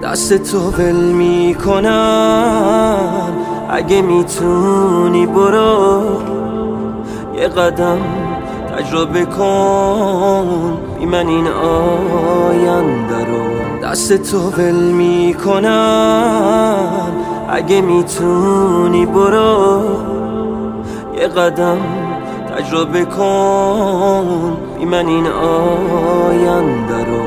دست تو ول میکنم، اگه میتونی برو یه قدم تجربه کن بی من این آینده رو. دست تو ول میکنم، اگه میتونی برو یه قدم تجربه کن بی من این آینده رو.